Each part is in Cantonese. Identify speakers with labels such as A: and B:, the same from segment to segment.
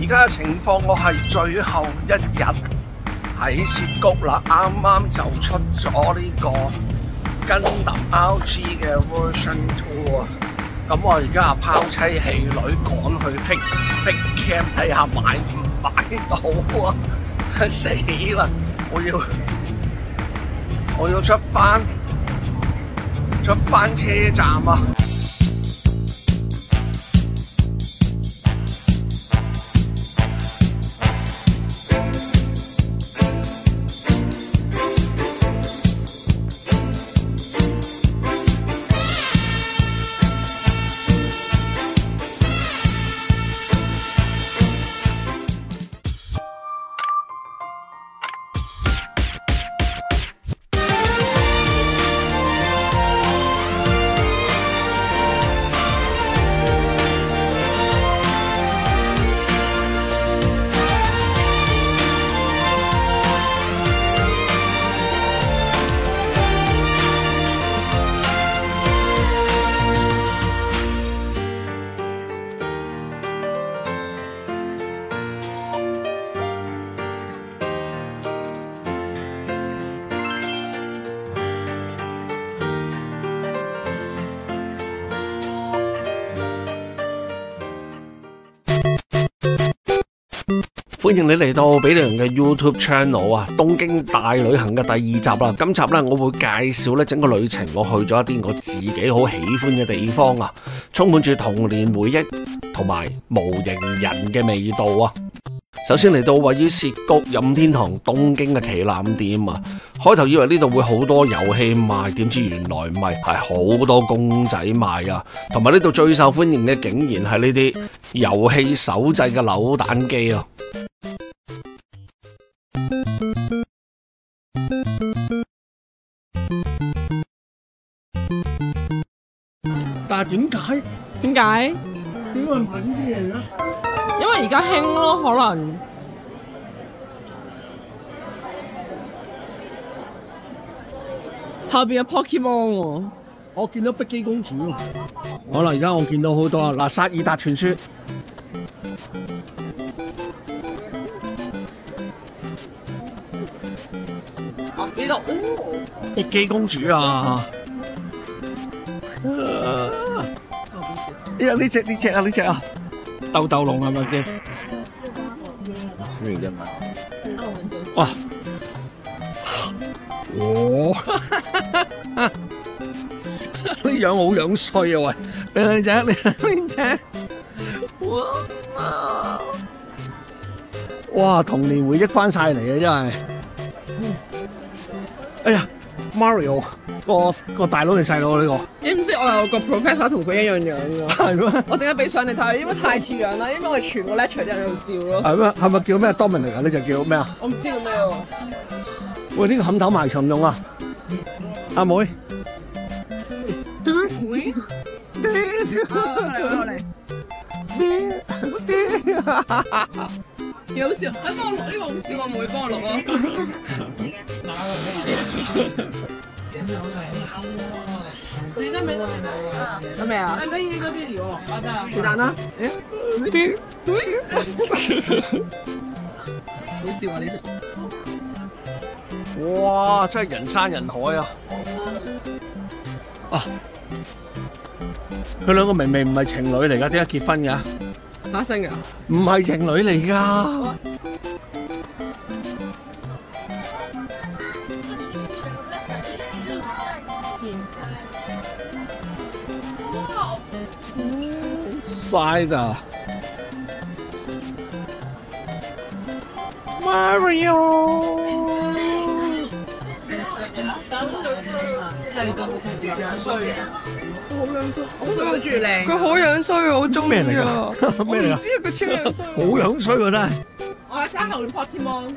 A: 而家嘅情況，我係最後一日喺涉谷啦，啱啱就出咗呢個Gundam RG 嘅 Version 2啊！咁我而家拋妻棄女趕去 Big Camp 睇下買唔買到啊！死啦！我要出翻車站啊！歡迎你嚟到比利人嘅 YouTube Channel 啊！東京大旅行嘅第二集啦，今集咧我會介紹咧整個旅程，我去咗一啲我自己好喜歡嘅地方啊，充滿住童年回憶同埋無形人嘅味道啊！首先嚟到位於涉谷任天堂東京嘅旗艦店啊，開頭以為呢度會好多遊戲賣，點知原來唔係，係好多公仔賣啊！同埋呢度最受歡迎嘅竟然係呢啲遊戲手製嘅扭蛋機啊！但係點解
B: 點解
A: 買呢啲嘢咧？
B: 因為而家興咯，可能後邊有 Pokemon 喎。
A: 我見到碧姬公主喎。可能而家我見到好多啊！嗱，薩爾達傳說。
B: 呢度
A: 碧姬公主啊！呢隻啊！豆豆龍係咪叫？哇！呢樣好樣衰啊！喂，你睇邊隻？哇！童年回憶翻晒嚟啊！真係。哎呀 ，Mario 個大佬定細佬呢個？
B: 你唔知我有個 professor 同佢一樣樣㗎？係咩？我成日俾相你睇，因為太似樣啦，因為我哋全個 lecture 啲人喺度笑咯。
A: 係咩？係咪叫咩 Dominic 啊？呢就叫咩啊？
B: 我唔知叫咩喎。
A: 喂，呢個冚頭埋沉用啊！阿妹，
B: 會？嚟。幾好笑！幫我錄呢個好笑，我妹幫我錄你得未？得未啊？得應該啲料喎，是但啦。好笑啊！呢條
A: 哇，真係人山人海啊！啊，佢兩個明明唔係情侶嚟㗎，點解結婚㗎？
B: 打聲㗎？
A: 唔係情侶嚟㗎。Side 啊 ，Mario，
B: 樣衰嘅，好樣衰，我覺得佢中意靚，佢好樣衰，我好中意
A: 咩嚟㗎？咩嚟㗎？
B: 唔知啊，佢超樣衰，
A: 好樣衰喎真係。
B: 我係睇後面 Pokemon。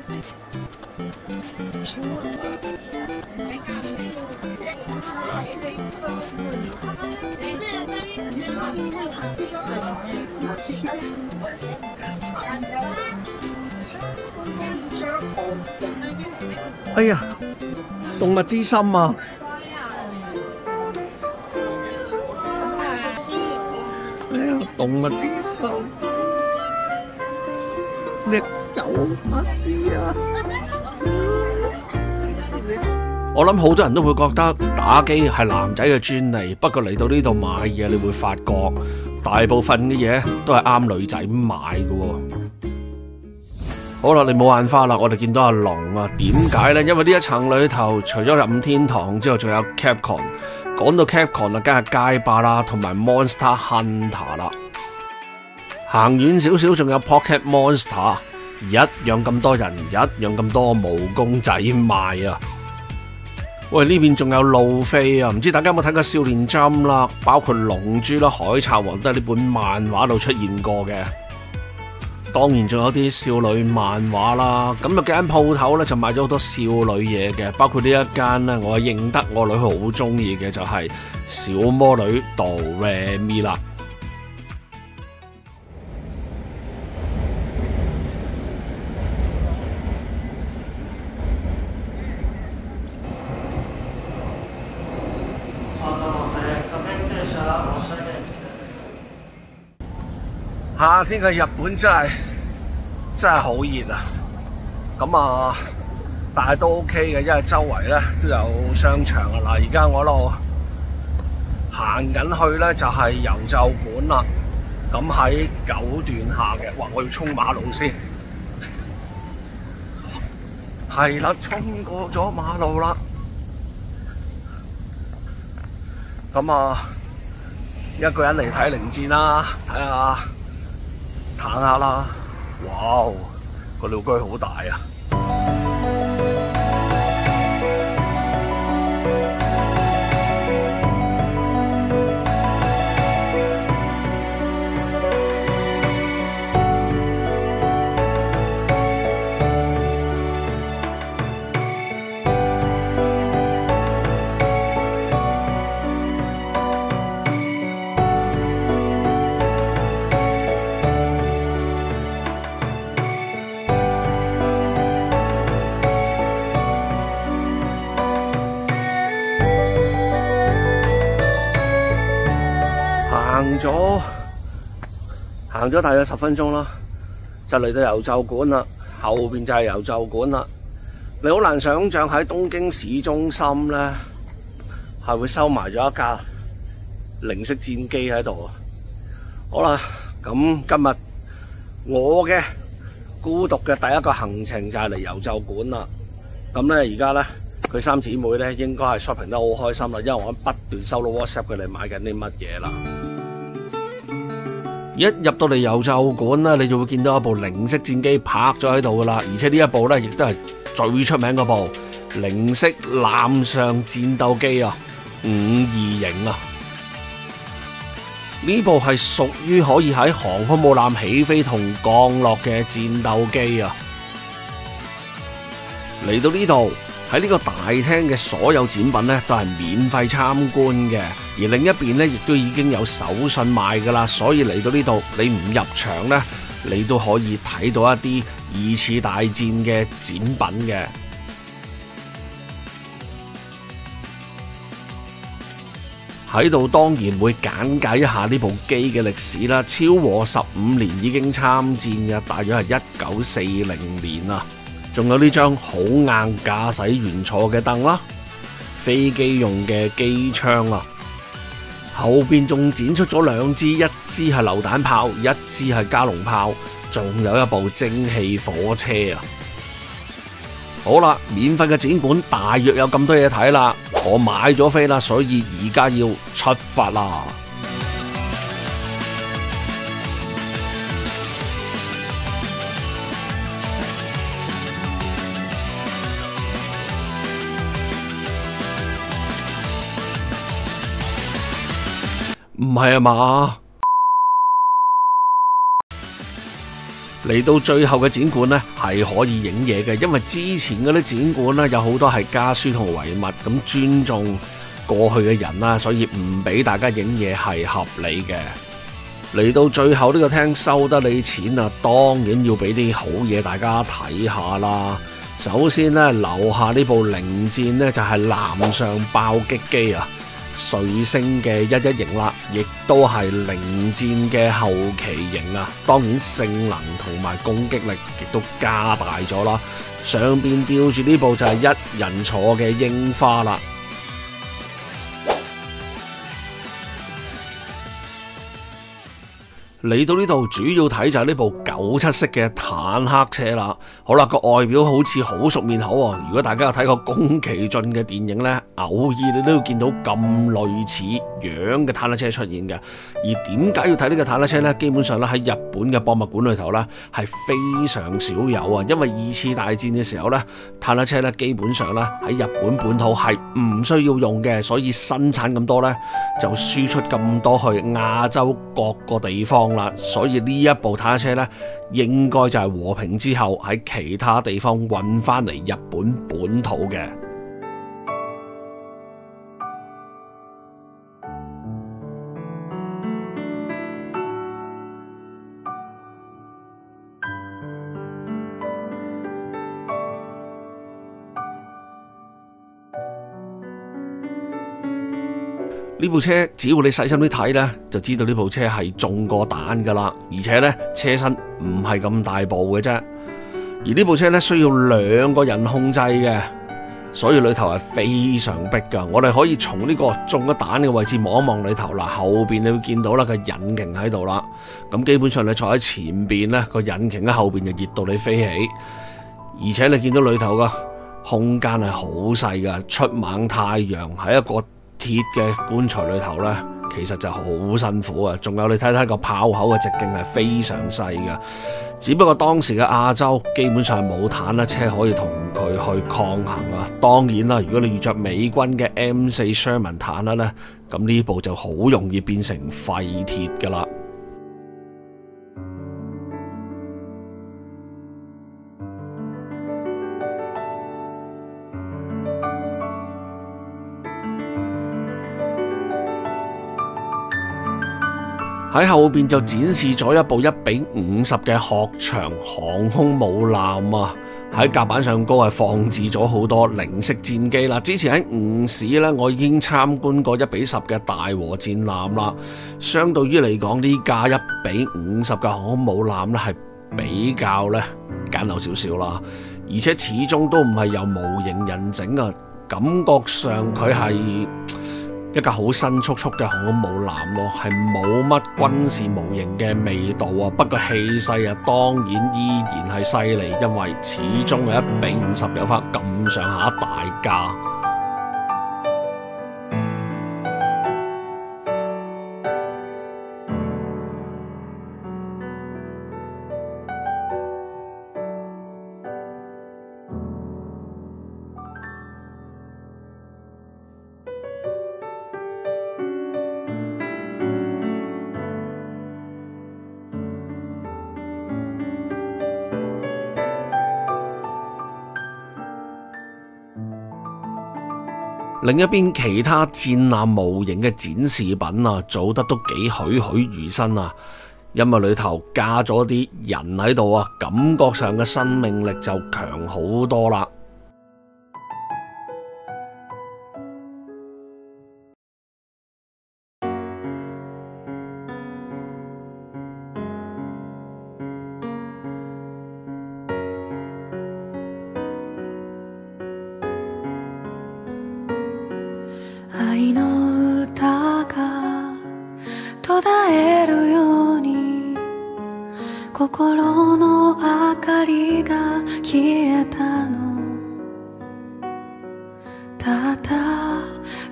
A: 哎呀，動物之心啊！哎呀，動物之心。
B: 力就得意啊！
A: 我諗好多人都會覺得打機係男仔嘅專利，不過嚟到呢度買嘢，你會發覺大部分嘅嘢都係啱女仔買嘅喎。好啦，你冇眼花啦，我哋見到阿龍啊，點解呢？因為呢一層裏頭除咗任天堂之後，仲有 Capcom。講到 Capcom 啊，梗係街霸啦，同埋 Monster Hunter 啦。行遠少少，仲有 Pocket Monster， 一樣咁多人，一樣咁多毛公仔賣啊！喂，呢邊仲有路飛啊！唔知大家有冇睇過少年 Jump 啦，包括龍珠啦、海賊王都係呢本漫畫度出現過嘅。當然仲有啲少女漫畫啦，咁有幾間鋪頭咧就賣咗好多少女嘢嘅，包括呢一間咧，我認得我女好中意嘅就係小魔女 Doremi 啦。夏天嘅日本真係好熱啊！咁啊，但係都 OK 嘅，因為周圍咧都有商場啊。嗱，而家我喺度行緊去咧就係郵就館啦。咁喺9段下嘅，哇！我要衝馬路先，係啦，衝過咗馬路啦。咁啊，一個人嚟睇零戰啦，睇下。行下啦，哇！個鳥居好大啊！行咗大約10分鐘啦，就嚟到郵就館啦。後邊就係郵就館啦。你好難想象喺東京市中心咧，係會收埋咗一架零式戰機喺度。好啦，咁今日我嘅孤獨嘅第一個行程就係嚟郵就館啦。咁咧而家咧，佢三姊妹咧應該係 shopping 得好開心啦，因為我不斷收到 WhatsApp 佢哋買緊啲乜嘢啦。一入到嚟郵就館咧，你就會見到一部零式戰機泊咗喺度噶啦，而且呢一部咧亦都係最出名嗰部零式艦上戰鬥機啊，52型啊！呢部係屬於可以喺航空母艦起飛同降落嘅戰鬥機啊！嚟到呢度喺呢個大廳嘅所有展品咧都係免費參觀嘅，而另一邊咧亦都已經有手信賣噶啦，所以嚟到呢度你唔入場咧，你都可以睇到一啲二次大戰嘅展品嘅。喺度當然會簡介一下呢部機嘅歷史啦，超過15年已經參戰嘅，大約係1940年啊。仲有呢張好硬駕駛員坐嘅凳啦，飛機用嘅機槍啊，後邊仲展出咗兩支，一支係榴彈炮，一支係加農炮，仲有一部蒸汽火車啊！好啦，免費嘅展館大約有咁多嘢睇啦，我買咗飛啦，所以而家要出發啦！唔係啊嘛，嚟到最後嘅展館呢，係可以影嘢嘅，因為之前嗰啲展館呢，有好多係家書同遺物，咁尊重過去嘅人啦，所以唔俾大家影嘢係合理嘅。嚟到最後呢個廳收得你錢啊，當然要俾啲好嘢大家睇下啦。首先呢，樓下呢部零戰呢，就係艦上爆擊機啊！瑞星嘅11型啦，亦都係零戰嘅後期型啊。當然性能同埋攻擊力亦都加大咗啦。上邊吊住呢部就係一人坐嘅櫻花啦。嚟到呢度主要睇就係呢部97式嘅坦克車啦。好啦，個外表好似好熟面口喎。如果大家有睇過宮崎駿嘅電影呢，偶爾你都要見到咁類似樣嘅坦克車出現嘅。而點解要睇呢個坦克車呢？基本上咧喺日本嘅博物館裏頭呢係非常少有啊。因為2次大戰嘅時候呢，坦克車呢基本上呢喺日本本土係唔需要用嘅，所以生產咁多呢，就輸出咁多去亞洲各個地方。所以呢一部坦克車呢，應該就係和平之後喺其他地方運翻嚟日本本土嘅。呢部車只要你細心啲睇呢，就知道呢部車係中過彈噶啦，而且呢，車身唔係咁大部嘅啫。而呢部車呢，需要2個人控制嘅，所以裏頭係非常逼噶。我哋可以從呢個中咗彈嘅位置望一望裏頭啦，後邊你會見到啦個引擎喺度啦。咁基本上你坐喺前邊呢，個引擎喺後邊就熱到你飛起，而且你見到裏頭個空間係好細噶，出猛太陽喺一個鐵嘅棺材裏頭呢，其實就好辛苦啊！仲有你睇睇個炮口嘅直徑係非常細嘅，只不過當時嘅亞洲基本上冇坦克車可以同佢去抗衡啊！當然啦，如果你遇着美軍嘅 M4 Sherman 坦克呢，咁呢部就好容易變成廢鐵噶啦。喺後邊就展示咗一部1:50嘅鶴翔航空母艦啊！喺甲板上高係放置咗好多零式戰機啦。之前喺吳市呢，我已經參觀過1:10嘅大和戰艦啦。相對於嚟講，呢架1:50嘅航空母艦呢係比較呢簡陋少少啦，而且始終都唔係由模型人整啊，感覺上佢係一架好新速速嘅航空母艦咯，係冇乜軍事模型嘅味道啊。不過氣勢啊，當然依然係犀利，因為始終係1:50有翻咁上下大架。另一邊其他戰艦模型嘅展示品啊，做得都幾栩栩如生啊，因為裏頭加咗啲人喺度啊，感覺上嘅生命力就強好多啦。
C: 愛の歌が途絶えるように心の明かりが消えたの。たった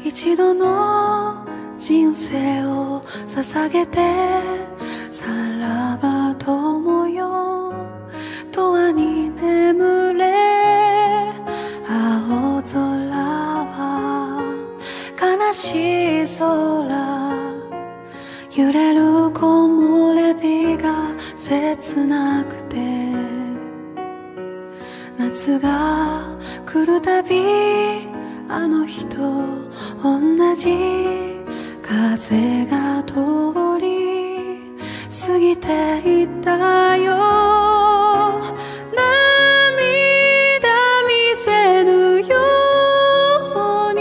C: 一度の人生を捧げてさらば友よ永遠に眠れ。青空は悲しい空、揺れる木漏れ日が切なくて、夏が来るたびあの日と同じ風が通り過ぎていったよ。涙見せぬように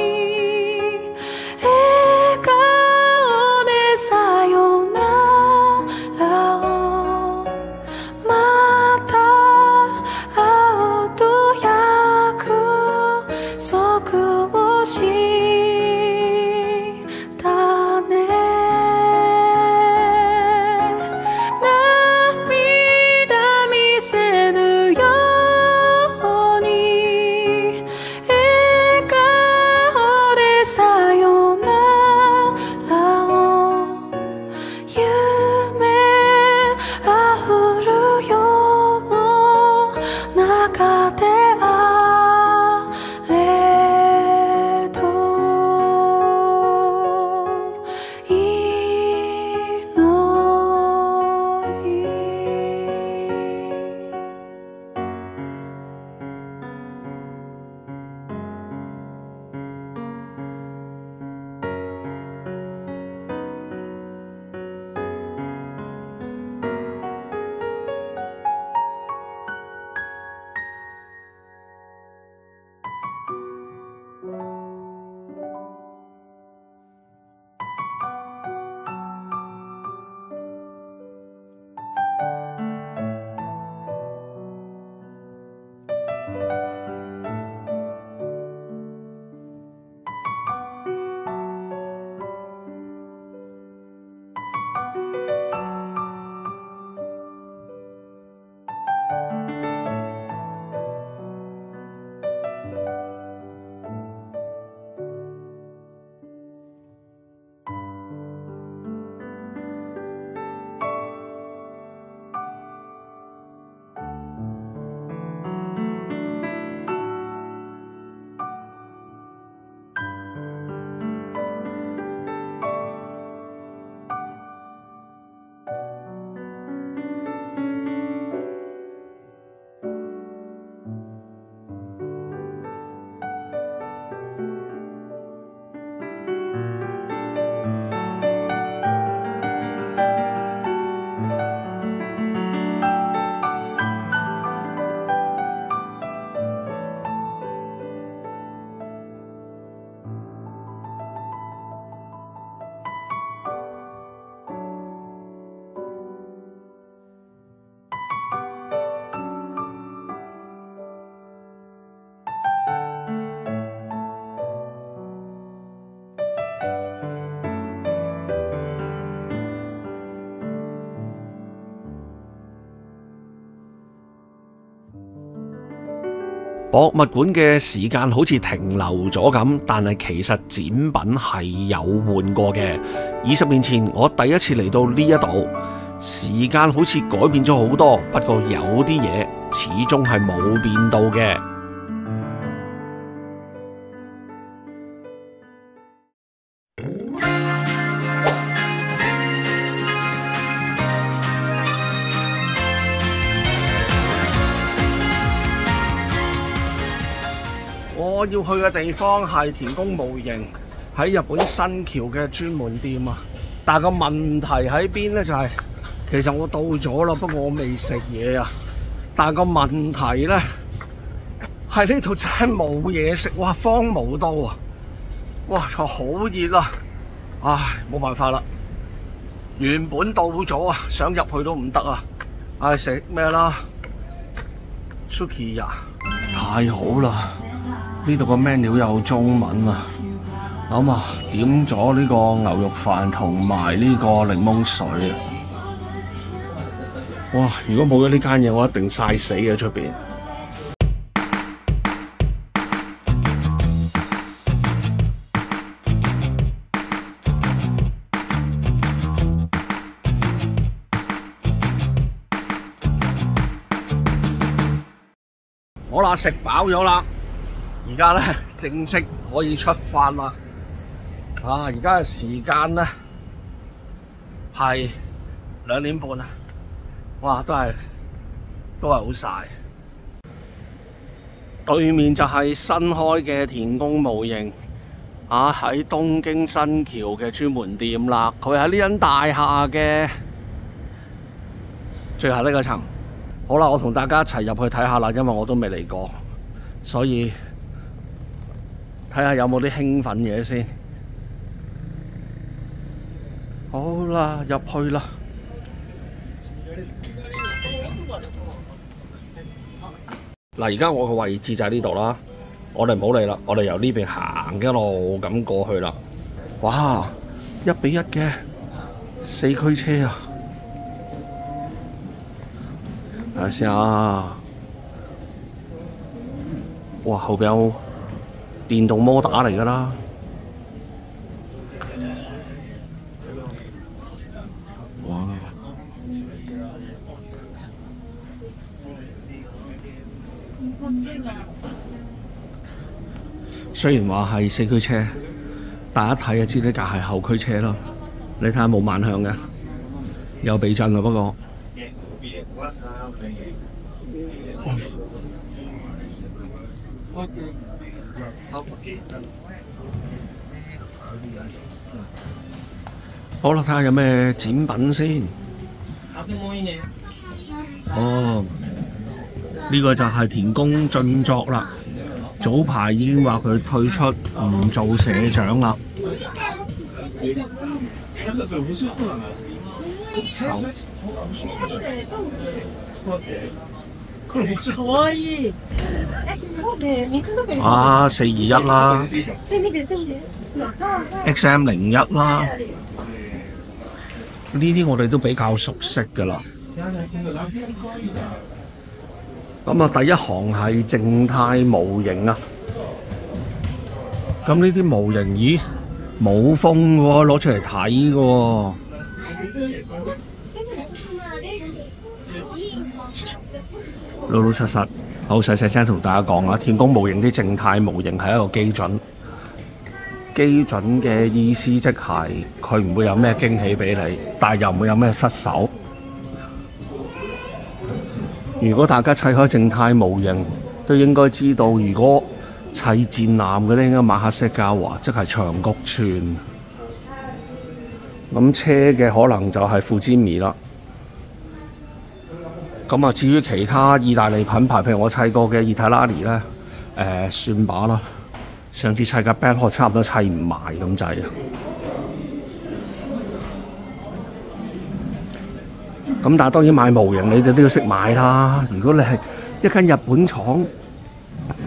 A: 博物館嘅時間好似停留咗咁，但係其實展品係有換過嘅。20年前我第一次嚟到呢一度，時間好似改變咗好多，不過有啲嘢始終係冇變到嘅。我要去嘅地方係田宮模型，喺日本新橋嘅專門店啊。但係個問題喺邊呢？就係其實我到咗啦，不過我未食嘢啊。但係個問題呢，係呢度真係冇嘢食，哇，荒蕪到啊！哇，好熱啊！唉，冇辦法啦。原本到咗啊，想入去都唔得啊。唉，食咩啦 ？Suki 呀，太好啦！呢度個 menu 有中文啊，咁啊點咗呢個牛肉飯同埋呢個檸檬水啊！哇！如果冇咗呢間嘢，我一定曬死嘅出邊。好啦，食飽咗啦。而家咧正式可以出發啦！而家嘅時間咧係2點半啊！哇，都係好曬。對面就係新開嘅田宮模型喺東京新橋嘅專門店啦。佢喺呢間大廈嘅最後呢個層。好啦，我同大家一齊入去睇下啦，因為我都未嚟過，所以睇下有冇啲興奮嘢先。好啦，入去啦。嗱，而家我個位置就喺呢度啦。我哋唔好理啦，我哋由呢邊行一路咁過去啦。哇，1:1嘅4驅車啊！睇下先啊！哇，後邊有電動摩打嚟㗎啦！哇！雖然話係4驅車，但一睇就知呢架係後驅車咯。你睇下冇慢向嘅，有避震啊，不過。好啦，睇下有咩展品先。呢個就係田宮俊作啦。早排已經話佢退出唔做社長啦。421啦 ，XM01啦，呢啲我哋都比較熟悉㗎啦。咁啊，第一行係靜態模型啊。咁呢啲模型，咦，冇風嘅喎，攞出嚟睇嘅喎。老老實實，好細細聲同大家講啊！田宮模型啲靜態模型係一個基準，基準嘅意思即係佢唔會有咩驚喜俾你，但係又唔會有咩失手。如果大家砌開靜態模型，都應該知道，如果砌戰艦嗰啲應該馬克西加華，即係長谷川。咁車嘅可能就係富茲米啦。咁啊，至於其他意大利品牌，譬如我砌過嘅意大拉尼咧，算把啦。上次砌架 Band 差唔多砌唔埋咁滯啊。咁但係當然買模型，你哋都要識買啦。如果你係一間日本廠，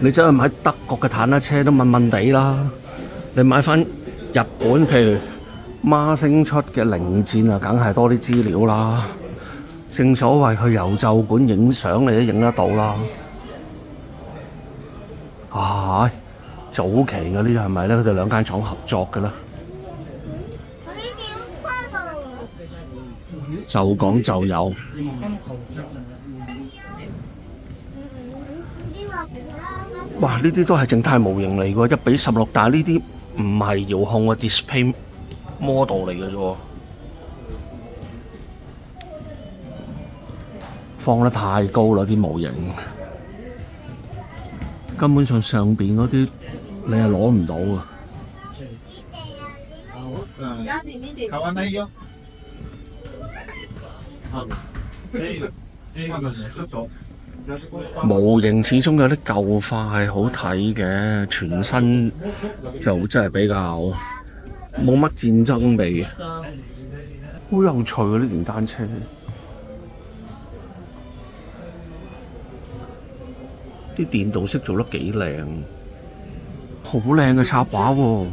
A: 你走去買德國嘅坦克車都悶悶地啦。你買翻日本，譬如孖星出嘅零戰啊，梗係多啲資料啦。正所謂去油就館影相，你都影得到啦。早期嘅呢啲係咪咧？佢哋兩間廠合作嘅咧？就講就有。哇！呢啲都係靜態模型嚟嘅喎，1:16，但係呢啲唔係遙控嘅 display model 嚟嘅啫喎。放得太高啦啲模型，根本上邊嗰啲你係攞唔到啊！模型始終有啲舊化係好睇嘅，全身就真係比較冇乜戰爭味，好有趣啊！呢電單車。啲電動色做得幾靚，好靚嘅插畫喎。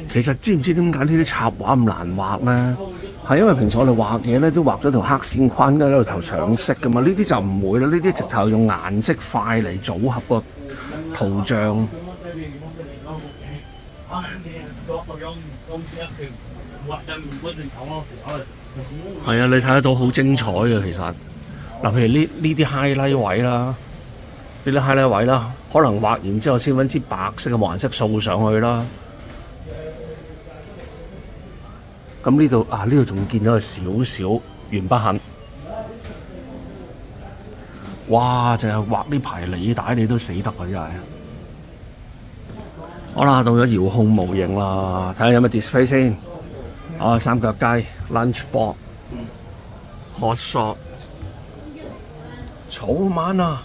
A: 其實知唔知點解呢啲插畫咁難畫咧？係因為平時我哋畫嘢咧都畫咗條黑線框喺度頭上色噶嘛，呢啲就唔會啦，呢啲直頭用顏色塊嚟組合個圖像。係啊，你睇得到好精彩嘅其實。嗱，譬如呢啲 highlight 位啦，呢啲 highlight 位啦，可能畫完之後先揾支白色嘅顏色掃上去啦。咁呢度啊，呢度仲見到有少少鉛筆痕。哇！淨係畫呢排履帶你都死得啊！真係。好啦，到咗遙控模型啦，睇下有咩 display 先。啊，三腳雞、lunchbox、hot shot、草蜢啊！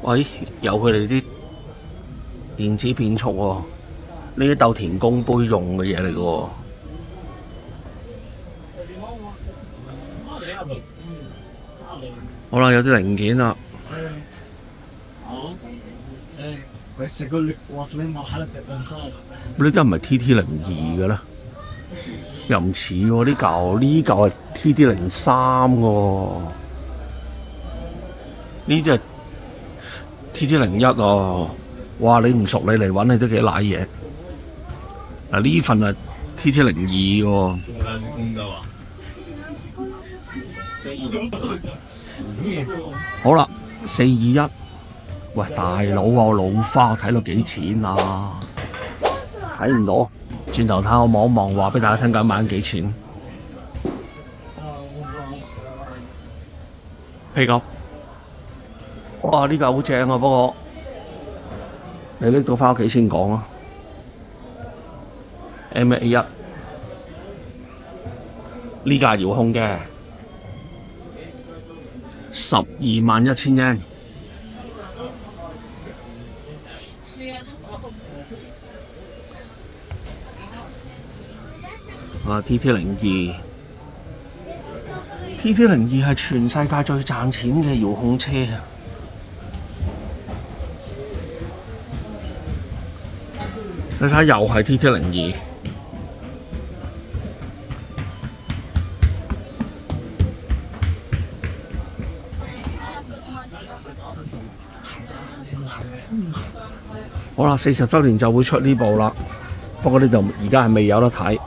A: 喂，有佢哋啲電子變速喎，呢啲鬥田宮杯用嘅嘢嚟嘅喎。好啦，有啲零件啦。呢間唔係 TT02嘅咧，又唔似喎，呢嚿係 TT03喎，呢啲係 TT01啊！哇，你唔熟你嚟揾你都幾賴嘢。嗱，呢份係 TT02喎。好啦，421。喂，大佬啊，我老花，我睇到幾錢啊？睇唔到，轉頭睇我望一望，話俾大家聽緊買緊幾錢。皮夾，哇！呢架好正啊，不過你拎到翻屋企先講啊。MA1呢架遙控嘅，121000 yen。啊 TT02 係全世界最賺錢嘅遙控車啊！你睇下又係 TT02。好啦，40週年就會出呢部啦，不過呢度而家係未有得睇。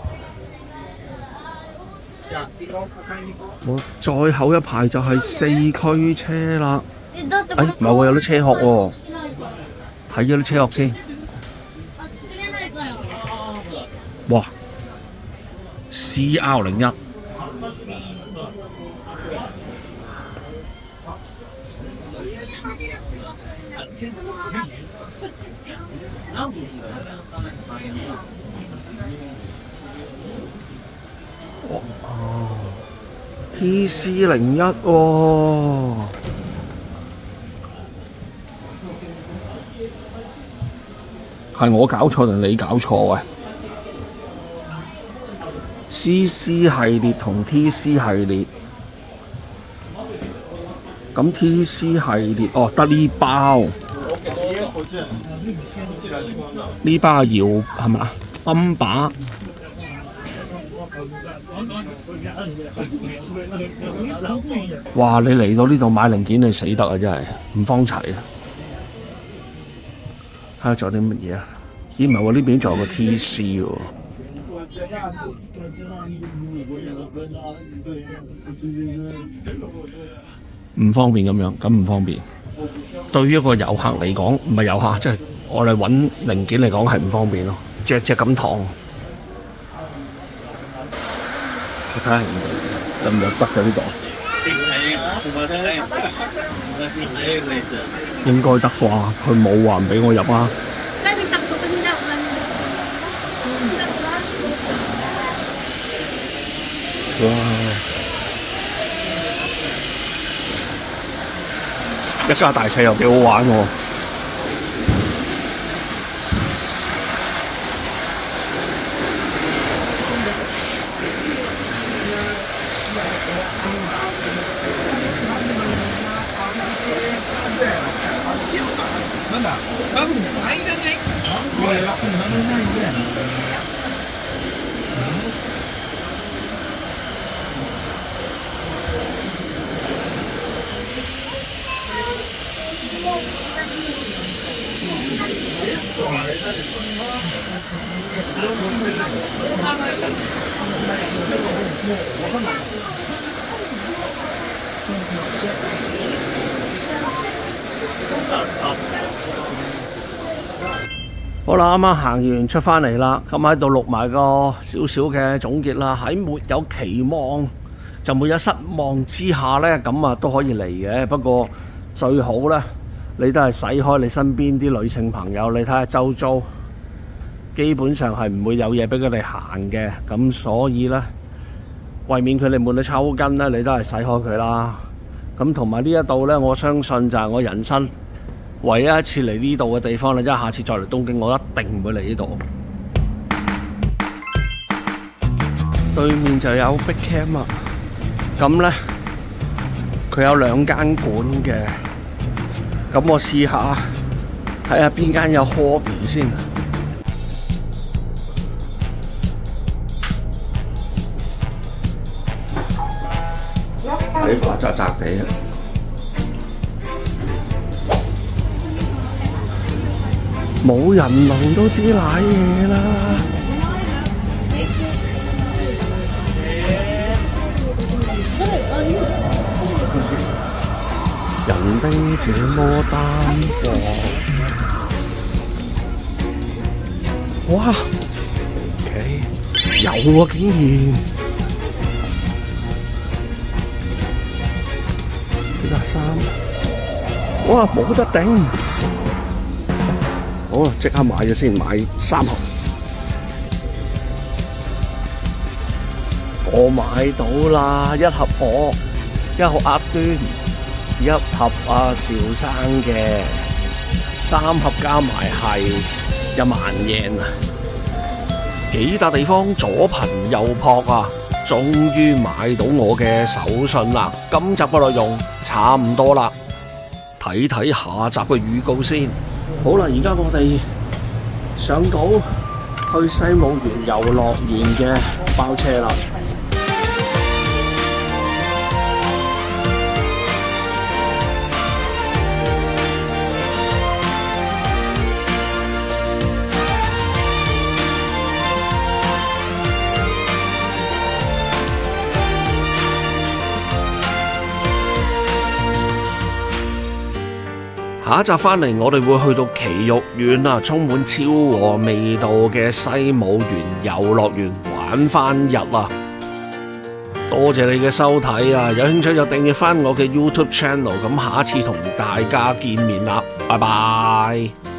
A: 再後一排就係4驅車啦。唔係喎，有啲車殼喎，睇咗啲車殼先。哇 ！CR01。TC01喎，係我搞錯定你搞錯喂？CC 系列同 TC 系列，咁 TC 系列哦得呢包，呢包搖係咪啊？泵把哇！你嚟到呢度買零件你死得啊！真係唔方齊啊！睇下仲有啲乜嘢啊？咦唔係喎，呢邊仲有個 TC 喎。唔方便咁樣，咁唔方便。對於一個遊客嚟講，唔係遊客，即係我哋揾零件嚟講係唔方便咯。隻咁燙，我睇下有唔有得嘅呢度？應該得啩？佢冇話唔俾我入啊！哇！一家大細又幾好玩喎！好啦，啱啱行完出返嚟啦，咁喺度錄埋個少少嘅總結啦。喺沒有期望就沒有失望之下呢，咁啊都可以嚟嘅。不過最好呢，你都係使開你身邊啲女性朋友，你睇下周遭，基本上係唔會有嘢俾佢哋行嘅。咁所以呢，為免佢哋悶到抽筋呢，你都係使開佢啦。咁同埋呢一度呢，我相信就係我人生唯一一次嚟呢度嘅地方啦，因為下次再嚟東京，我一定唔會嚟呢度。對面就有 Big Camp 啊，咁呢，佢有2間館嘅，咁我試下睇下邊間有 Hobby 先。睇法窄窄地啊！冇人龍都知瀨嘢啦！人哋這麼單薄，哇 ！OK， 有啊，竟然呢件衫，哇，冇得頂！好啊！即刻買咗先，買3盒。我買到啦，1盒我，1盒阿端，1盒阿邵生嘅，3盒加埋係10000yen啊！幾笪地方左憑右撲啊！終於買到我嘅手信啦！今集嘅內容差唔多啦，睇睇下集嘅預告先。好啦，而家我哋上到去西武園遊樂園嘅包車啦。下一集返嚟，我哋會去到埼玉縣啊，充滿昭和味道嘅西武園遊樂園玩返日啊！多謝你嘅收睇啊！有興趣就訂閱返我嘅 YouTube channel，咁下一次同大家見面啦，拜拜。